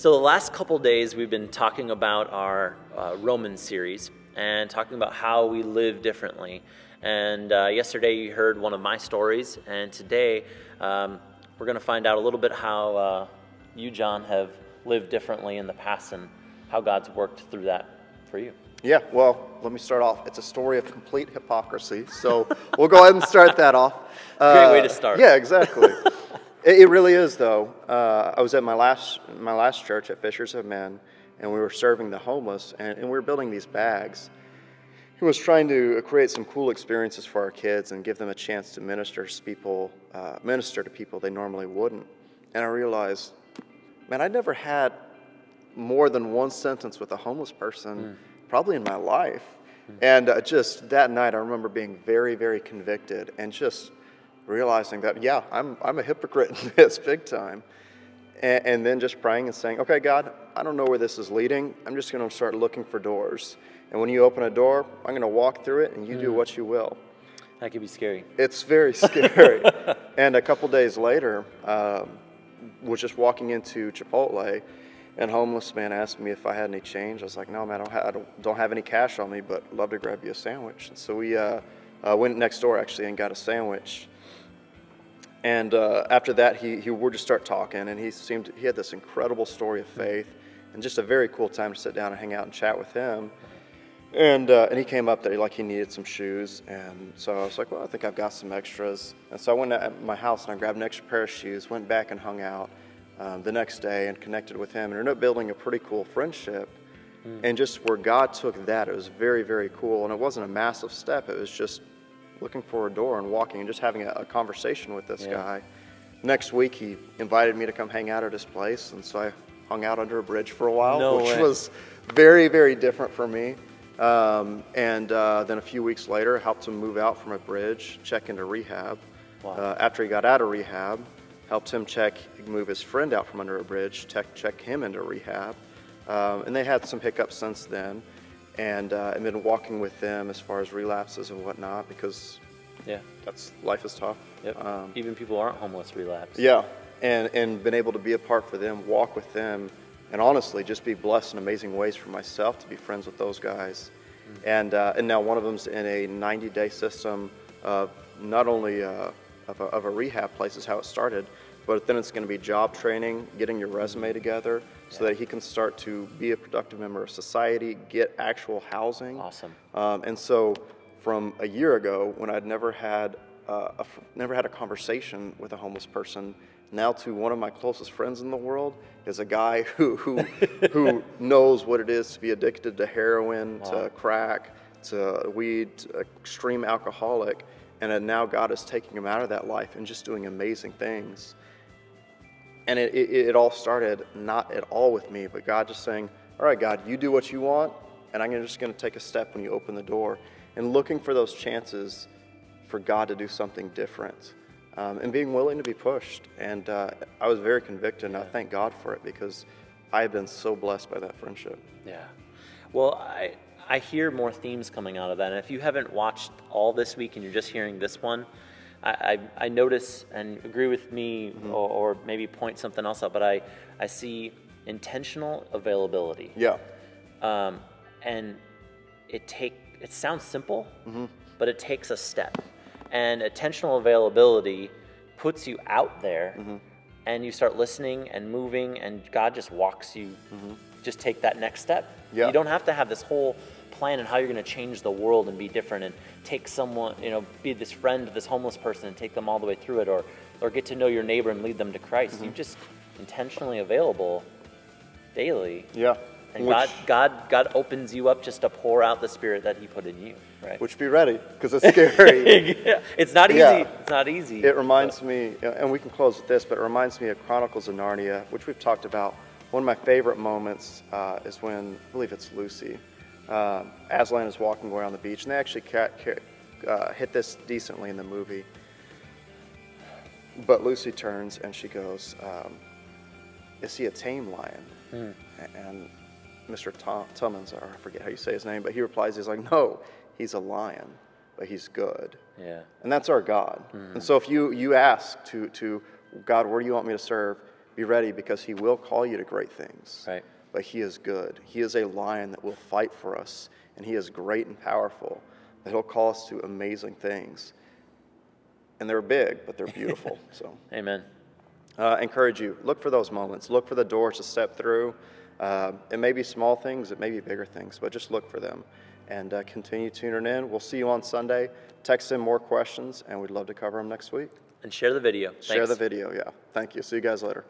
So the last couple days we've been talking about our Roman series and talking about how we live differently. And yesterday you heard one of my stories, and today we're going to find out a little bit how you, John, have lived differently in the past and how God's worked through that for you. Yeah, well, let me start off. It's a story of complete hypocrisy, so we'll go ahead and start that off. Great way to start. Yeah, exactly. It really is, though. I was at my last church at Fishers of Men, and we were serving the homeless, and we were building these bags. He was trying to create some cool experiences for our kids and give them a chance to minister to people they normally wouldn't. And I realized, man, I'd never had more than one sentence with a homeless person probably in my life. And just that night, I remember being very, very convicted and just realizing that, yeah, I'm a hypocrite in this big time. And then just praying and saying, okay, God, I don't know where this is leading. I'm just going to start looking for doors. And when you open a door, I'm going to walk through it and you do what you will. That could be scary. It's very scary. And a couple days later, was just walking into Chipotle, and a homeless man asked me if I had any change. I was like, no, man, I don't have any cash on me, but I'd love to grab you a sandwich. And so we went next door, actually, and got a sandwich. And after that, he would just start talking, and he had this incredible story of faith, and just a very cool time to sit down and hang out and chat with him. And he came up that he needed some shoes, and so I was like, well, I think I've got some extras. And so I went to my house and I grabbed an extra pair of shoes, went back and hung out the next day and connected with him, and ended up building a pretty cool friendship. And just where God took that, it was very, very cool, and it wasn't a massive step. It was just looking for a door and walking and just having a conversation with this guy. Next week, he invited me to come hang out at his place, and so I hung out under a bridge for a while, which was very, very different for me. Then a few weeks later, helped him move out from a bridge, check into rehab. Wow. After he got out of rehab, helped him move his friend out from under a bridge, check him into rehab. And they had some hiccups since then. And I've been walking with them as far as relapses and whatnot, because life is tough. Yep. Even people who aren't homeless relapse. Yeah, and been able to be a part for them, walk with them, and honestly just be blessed in amazing ways for myself to be friends with those guys. And now one of them's in a 90-day system of not only of a rehab place is how it started, but then it's going to be job training, getting your resume together so that he can start to be a productive member of society, get actual housing. Awesome. And so from a year ago, when I'd never had a conversation with a homeless person, now to one of my closest friends in the world is a guy who knows what it is to be addicted to heroin, to crack, to weed, to extreme alcoholic, and now God is taking him out of that life and just doing amazing things. And it all started not at all with me, but God just saying, all right, God, you do what you want, and I'm just going to take a step when you open the door, and looking for those chances for God to do something different, and being willing to be pushed. And I was very convicted, and I thank God for it, because I have been so blessed by that friendship. Yeah. Well, I hear more themes coming out of that, and if you haven't watched all this week and you're just hearing this one, I notice, and agree with me, or maybe point something else out, but I see intentional availability. Yeah. And it sounds simple, but it takes a step. And intentional availability puts you out there, and you start listening and moving, and God just walks you, just take that next step. Yeah. You don't have to have this whole plan on how you're going to change the world and be different and take someone, be this friend to this homeless person and take them all the way through it, or get to know your neighbor and lead them to Christ. You're just intentionally available daily. Yeah. And God opens you up just to pour out the Spirit that He put in you, right? Which, be ready, because it's scary. It's not easy. Yeah. It's not easy. It reminds me, and we can close with this, but it reminds me of Chronicles of Narnia, which we've talked about. One of my favorite moments is when, I believe it's Lucy, Aslan is walking away on the beach, and they actually hit this decently in the movie. But Lucy turns and she goes, is he a tame lion? And Mr. Tummins, or I forget how you say his name, but he replies, he's like, no, he's a lion, but he's good. Yeah. And that's our God. And so if you ask to God, where do you want me to serve? Be ready, because he will call you to great things. Right. But he is good. He is a lion that will fight for us, and he is great and powerful. That he'll call us to amazing things. And they're big, but they're beautiful. So, Amen. encourage you. Look for those moments. Look for the doors to step through. It may be small things, it may be bigger things, but just look for them. And continue tuning in. We'll see you on Sunday. Text in more questions, and we'd love to cover them next week. And share the video. Share Thanks. the video, yeah. Thank you. See you guys later.